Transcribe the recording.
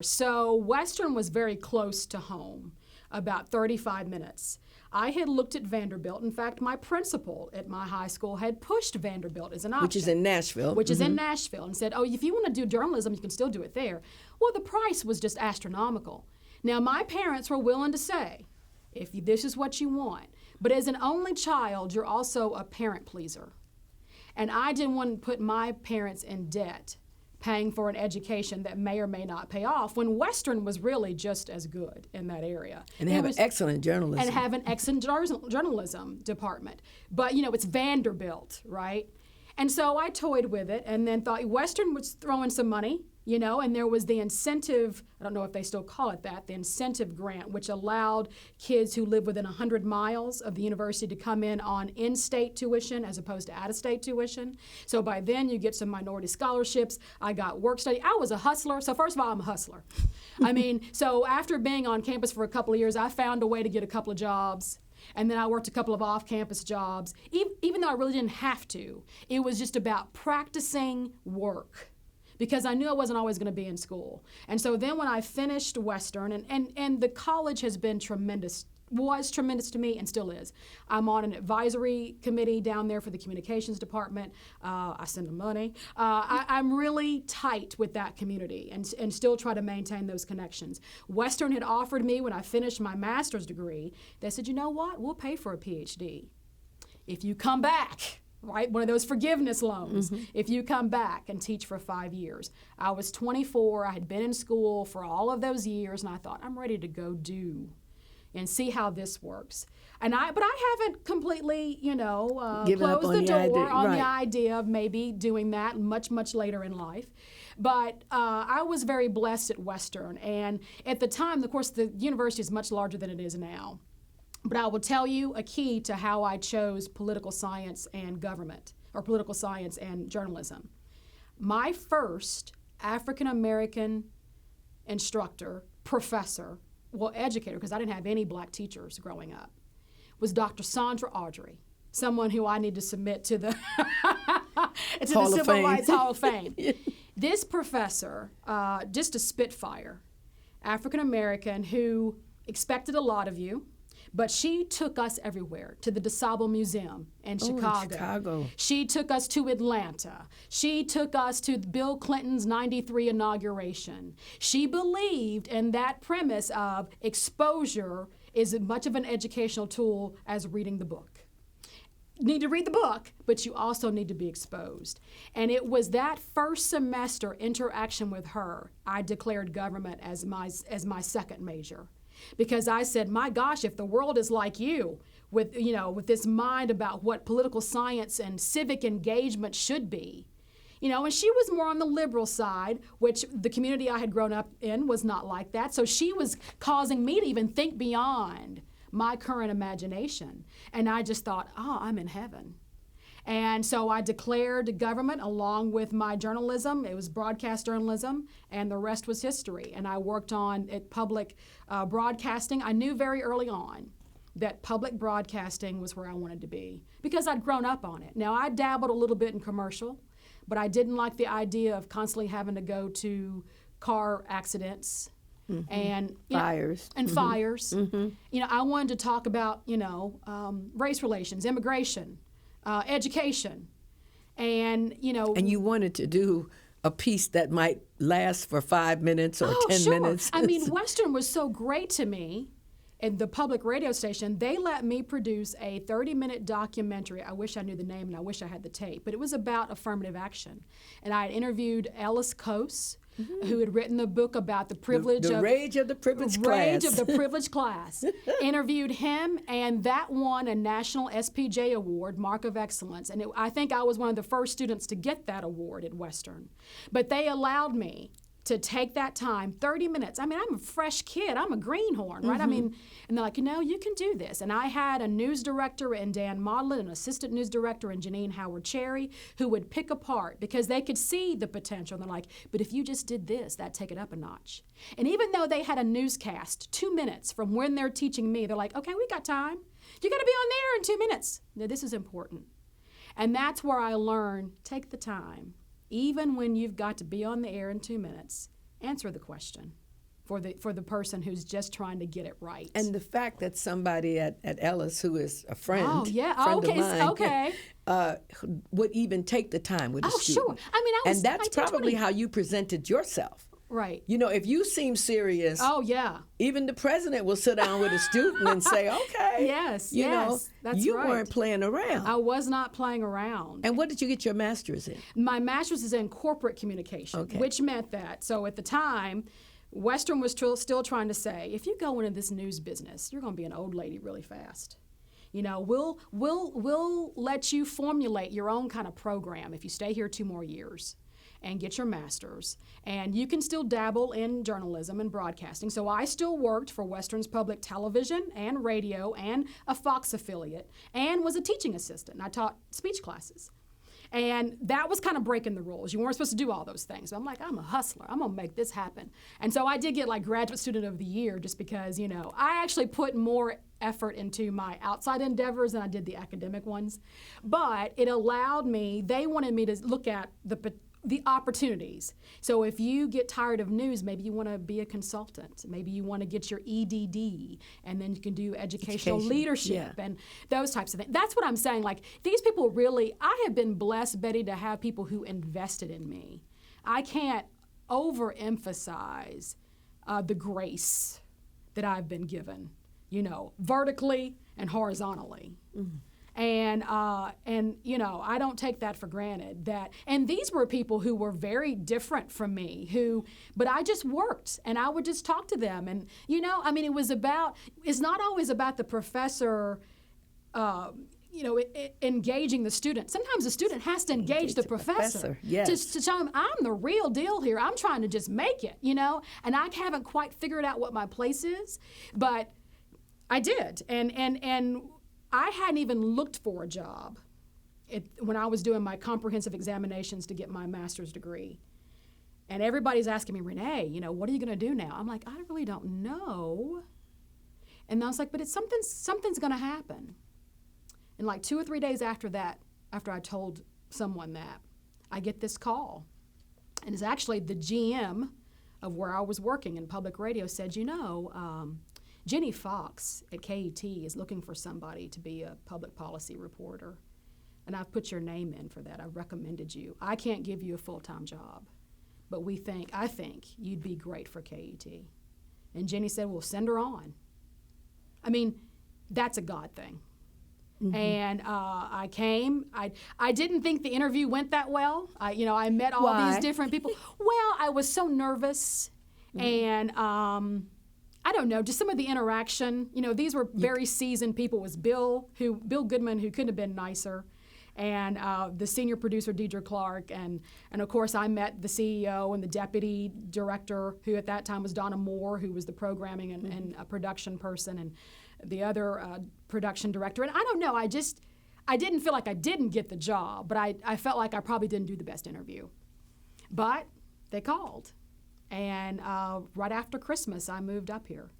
So Western was very close to home, about 35 minutes. I had looked at Vanderbilt. In fact, my principal at my high school had pushed Vanderbilt as an option. Which is in Nashville. Which is in Nashville, and said, oh, if you want to do journalism, you can still do it there. Well, the price was just astronomical. Now, my parents were willing to say, if this is what you want. But as an only child, you're also a parent pleaser. And I didn't want to put my parents in debt paying for an education that may or may not pay off, when Western was really just as good in that area. And they have an excellent journalism. And have an excellent journalism department. But, it's Vanderbilt, right? And so I toyed with it and then thought Western was throwing some money, and there was the incentive, I don't know if they still call it that, the incentive grant, which allowed kids who live within 100 miles of the university to come in on in-state tuition as opposed to out-of-state tuition. So by then you get some minority scholarships. I got work study. I was a hustler. So first of all, I'm a hustler. So after being on campus for a couple of years, I found a way to get a couple of jobs. And then I worked a couple of off-campus jobs, even though I really didn't have to. It was just about practicing work, because I knew I wasn't always going to be in school. And so then when I finished Western, and the college has been tremendous, was tremendous to me and still is. I'm on an advisory committee down there for the communications department. I send them money. I'm really tight with that community and still try to maintain those connections. Western had offered me, when I finished my master's degree, they said, you know what, we'll pay for a PhD if you come back. Right, one of those forgiveness loans. If you come back and teach for 5 years. I was 24. I had been in school for all of those years, and I thought, I'm ready to go do and see how this works. But I haven't completely, closed the door on the idea of maybe doing that much, much later in life. But I was very blessed at Western, and at the time, of course, the university is much larger than it is now. But I will tell you a key to how I chose political science and government, or political science and journalism. My first African-American instructor, professor, educator, because I didn't have any black teachers growing up, was Dr. Sandra Audrey, someone who I need to submit to the, Civil Rights Hall of Fame. This professor, just a spitfire, African-American who expected a lot of you, but she took us everywhere, to the DeSable Museum in Chicago. She took us to Atlanta. She took us to Bill Clinton's 93 inauguration. She believed in that premise of exposure is as much of an educational tool as reading the book. You need to read the book, but you also need to be exposed. And it was that first semester interaction with her, I declared government as my second major. Because I said, my gosh, if the world is like you, with this mind about what political science and civic engagement should be, and she was more on the liberal side, which the community I had grown up in was not like that. So she was causing me to even think beyond my current imagination. And I just thought, I'm in heaven. And so I declared government along with my journalism. It was broadcast journalism, and the rest was history. And I worked on public broadcasting. I knew very early on that public broadcasting was where I wanted to be because I'd grown up on it. Now, I dabbled a little bit in commercial, but I didn't like the idea of constantly having to go to car accidents and fires. Fires. I wanted to talk about, race relations, immigration, education, and And you wanted to do a piece that might last for 5 minutes or 10 minutes. I mean, Western was so great to me. At the public radio station, they let me produce a 30-minute documentary. I wish I knew the name and I wish I had the tape, but it was about affirmative action. And I had interviewed Ellis Cose, who had written the book about the privilege the rage of the privileged class. Rage of the privileged class. Interviewed him, and that won a national SPJ award, Mark of Excellence. And I think I was one of the first students to get that award at Western. But they allowed me to take that time, 30 minutes. I mean, I'm a fresh kid. I'm a greenhorn, right? I mean, and they're like, you can do this. And I had a news director in Dan Modlin, an assistant news director in Janine Howard-Cherry, who would pick apart because they could see the potential. And they're like, but if you just did this, that'd take it up a notch. And even though they had a newscast 2 minutes from when they're teaching me, they're like, okay, we got time. You got to be on there in 2 minutes. Now, this is important. And that's where I learned, take the time. Even when you've got to be on the air in 2 minutes, answer the question. for the person who's just trying to get it right. And the fact that somebody at Ellis, who is a friend, oh yeah, friend okay, of mine, okay, would even take the time with a oh student. sure. I mean, I was and that's 19, probably 20. how you presented yourself. Right. You know, if you seem serious, Oh yeah. even the president will sit down with a student and say, okay. Yes, you know, yes, that's you right. weren't playing around. I was not playing around. And what did you get your master's in? My master's is in corporate communication, Okay. which meant that. So at the time, Western was still trying to say, if you go into this news business, you're going to be an old lady really fast. You know, we'll let you formulate your own kind of program if you stay here 2 more years and get your master's. And you can still dabble in journalism and broadcasting. So I still worked for Western's public television and radio and a Fox affiliate and was a teaching assistant. And I taught speech classes. And that was kind of breaking the rules. You weren't supposed to do all those things. So I'm like, I'm a hustler. I'm going to make this happen. And so I did get like Graduate Student of the Year just because, you know, I actually put more effort into my outside endeavors than I did the academic ones. But it allowed me, they wanted me to look at the opportunities. So if you get tired of news, maybe you want to be a consultant. Maybe you want to get your EDD, and then you can do educational leadership and those types of things. That's what I'm saying. Like, these people really, I have been blessed, Betty, to have people who invested in me. I can't overemphasize the grace that I've been given, you know, vertically and horizontally. Mm-hmm. And you know, I don't take that for granted. And these were people who were very different from me, but I just worked, and I would just talk to them. And you know, I mean, it's not always about the professor, you know, engaging the student. Sometimes the student has to engage the professor. Yes. To tell him, I'm the real deal here. I'm trying to just make it, you know, and I haven't quite figured out what my place is, but I did. And I hadn't even looked for a job when I was doing my comprehensive examinations to get my master's degree. And everybody's asking me, Renee, you know, what are you going to do now? I'm like, I really don't know. And I was like, but something's going to happen. And like 2 or 3 days after that, after I told someone that, I get this call. And it's actually the GM of where I was working in public radio said, you know, Jenny Fox at KET is looking for somebody to be a public policy reporter. And I've put your name in for that. I recommended you. I can't give you a full-time job, but I think you'd be great for KET. And Jenny said, well, send her on. I mean, that's a God thing. Mm-hmm. And I came. I didn't think the interview went that well. I met all Why? these different people. Well, I was so nervous. Mm-hmm. And I don't know, just some of the interaction. You know, these were very seasoned people. It was Bill Goodman, who couldn't have been nicer, and the senior producer, Deidre Clark, and of course I met the CEO and the deputy director, who at that time was Donna Moore, who was the programming and a production person, and the other production director. And I don't know, I didn't feel like I didn't get the job, but I felt like I probably didn't do the best interview. But they called. And right after Christmas, I moved up here.